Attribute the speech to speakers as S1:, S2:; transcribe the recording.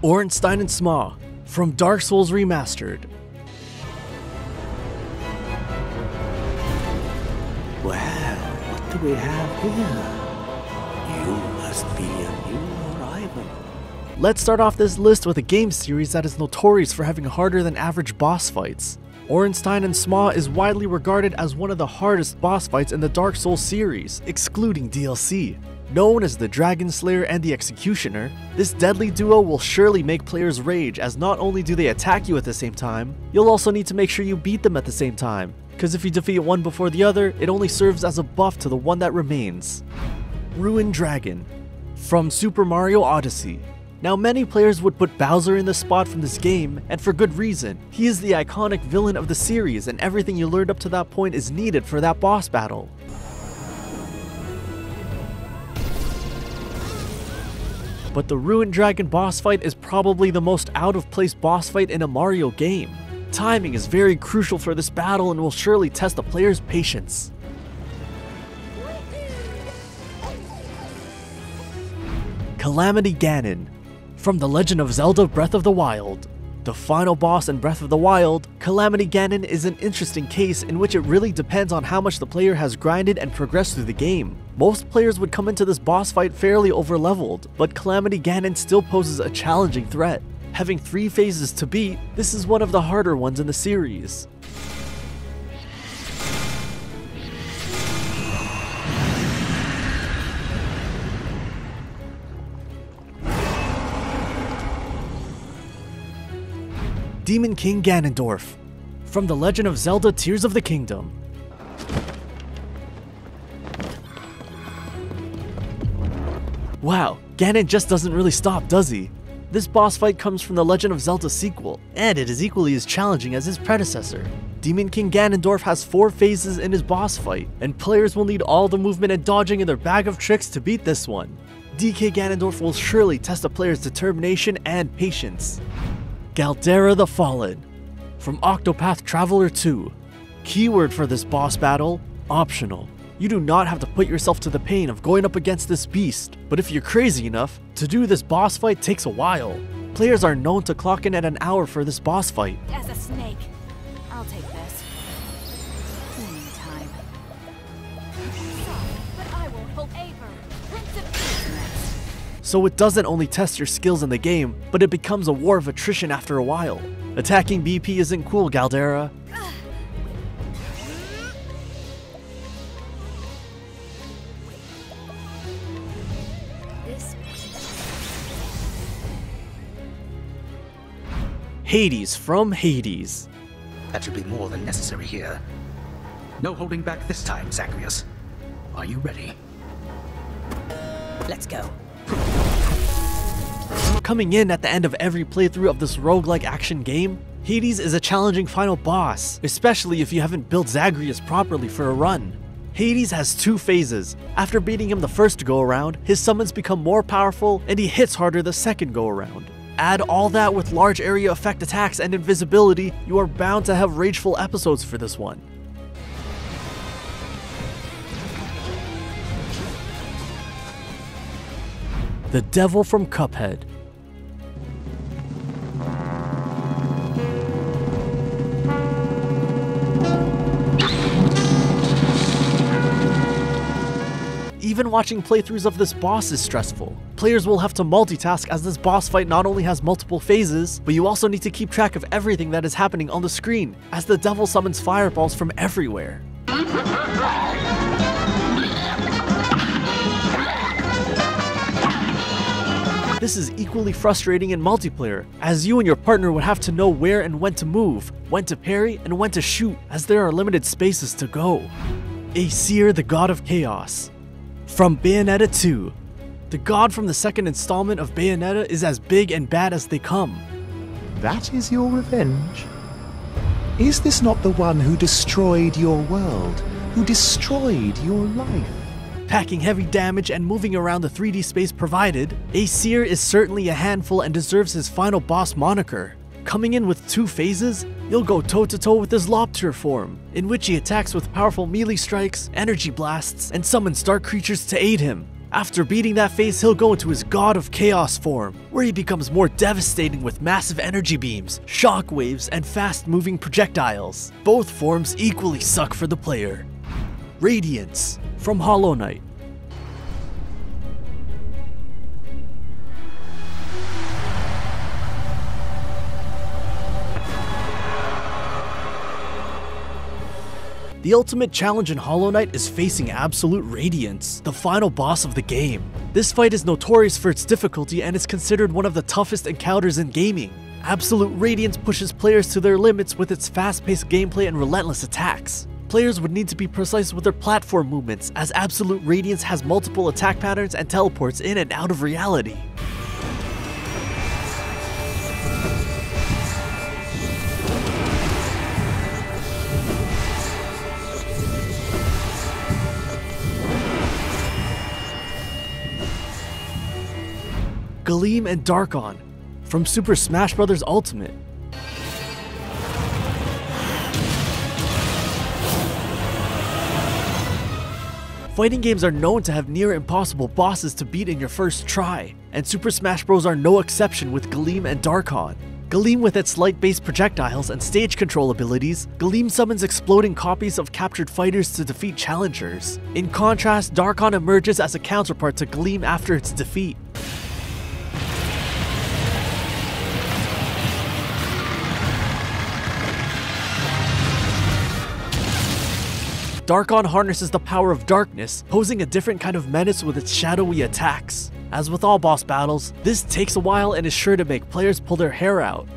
S1: Ornstein and Smough from Dark Souls Remastered.
S2: Well, what do we have here? You must be a new arrival.
S1: Let's start off this list with a game series that is notorious for having harder than average boss fights. Ornstein and Smough is widely regarded as one of the hardest boss fights in the Dark Souls series, excluding DLC. Known as the Dragon Slayer and the Executioner, this deadly duo will surely make players rage, as not only do they attack you at the same time, you'll also need to make sure you beat them at the same time, because if you defeat one before the other, it only serves as a buff to the one that remains. Ruined Dragon from Super Mario Odyssey. Now, many players would put Bowser in the spot from this game, and for good reason. He is the iconic villain of the series, and everything you learned up to that point is needed for that boss battle. But the Ruined Dragon boss fight is probably the most out-of-place boss fight in a Mario game. Timing is very crucial for this battle and will surely test the player's patience. Calamity Ganon from The Legend of Zelda Breath of the Wild. The final boss in Breath of the Wild, Calamity Ganon is an interesting case in which it really depends on how much the player has grinded and progressed through the game. Most players would come into this boss fight fairly overleveled, but Calamity Ganon still poses a challenging threat. Having 3 phases to beat, this is one of the harder ones in the series. Demon King Ganondorf from The Legend of Zelda Tears of the Kingdom. Wow, Ganon just doesn't really stop, does he? This boss fight comes from the Legend of Zelda sequel, and it is equally as challenging as his predecessor. Demon King Ganondorf has 4 phases in his boss fight, and players will need all the movement and dodging in their bag of tricks to beat this one. DK Ganondorf will surely test a player's determination and patience. Galdera The Fallen from Octopath Traveler 2. Keyword for this boss battle, optional. You do not have to put yourself to the pain of going up against this beast, but if you're crazy enough, to do this boss fight takes a while. Players are known to clock in at an hour for this boss fight.
S3: As a snake, I'll take this. Time. But I won't hold Aver. Prince of Peace next.
S1: So it doesn't only test your skills in the game, but it becomes a war of attrition after a while. Attacking BP isn't cool, Galdera. Hades from Hades.
S4: That should be more than necessary here. No holding back this time, Zagreus. Are you ready?
S3: Let's go.
S1: Coming in at the end of every playthrough of this roguelike action game, Hades is a challenging final boss, especially if you haven't built Zagreus properly for a run. Hades has 2 phases. After beating him the first go around, his summons become more powerful and he hits harder the second go around. Add all that with large area effect attacks and invisibility, you are bound to have rageful episodes for this one. The Devil from Cuphead. Even watching playthroughs of this boss is stressful. Players will have to multitask as this boss fight not only has multiple phases, but you also need to keep track of everything that is happening on the screen, as the devil summons fireballs from everywhere. This is equally frustrating in multiplayer, as you and your partner would have to know where and when to move, when to parry, and when to shoot, as there are limited spaces to go. Aesir, the God of Chaos. From Bayonetta 2. The god from the second installment of Bayonetta is as big and bad as they come.
S5: That is your revenge? Is this not the one who destroyed your world, who destroyed your life?
S1: Packing heavy damage and moving around the 3D space provided, Aesir is certainly a handful and deserves his final boss moniker. Coming in with 2 phases, you'll go toe-to-toe with his Lobster form, in which he attacks with powerful melee strikes, energy blasts, and summons dark creatures to aid him. After beating that phase, he'll go into his God of Chaos form, where he becomes more devastating with massive energy beams, shockwaves, and fast-moving projectiles. Both forms equally suck for the player. Radiance from Hollow Knight. The ultimate challenge in Hollow Knight is facing Absolute Radiance, the final boss of the game. This fight is notorious for its difficulty and is considered one of the toughest encounters in gaming. Absolute Radiance pushes players to their limits with its fast-paced gameplay and relentless attacks. Players would need to be precise with their platform movements, as Absolute Radiance has multiple attack patterns and teleports in and out of reality. Galeem and Dharkon from Super Smash Bros. Ultimate. Fighting games are known to have near impossible bosses to beat in your first try, and Super Smash Bros. Are no exception with Galeem and Dharkon. Galeem with its light-based projectiles and stage control abilities, Galeem summons exploding copies of captured fighters to defeat challengers. In contrast, Dharkon emerges as a counterpart to Galeem after its defeat. Dharkon harnesses the power of darkness, posing a different kind of menace with its shadowy attacks. As with all boss battles, this takes a while and is sure to make players pull their hair out.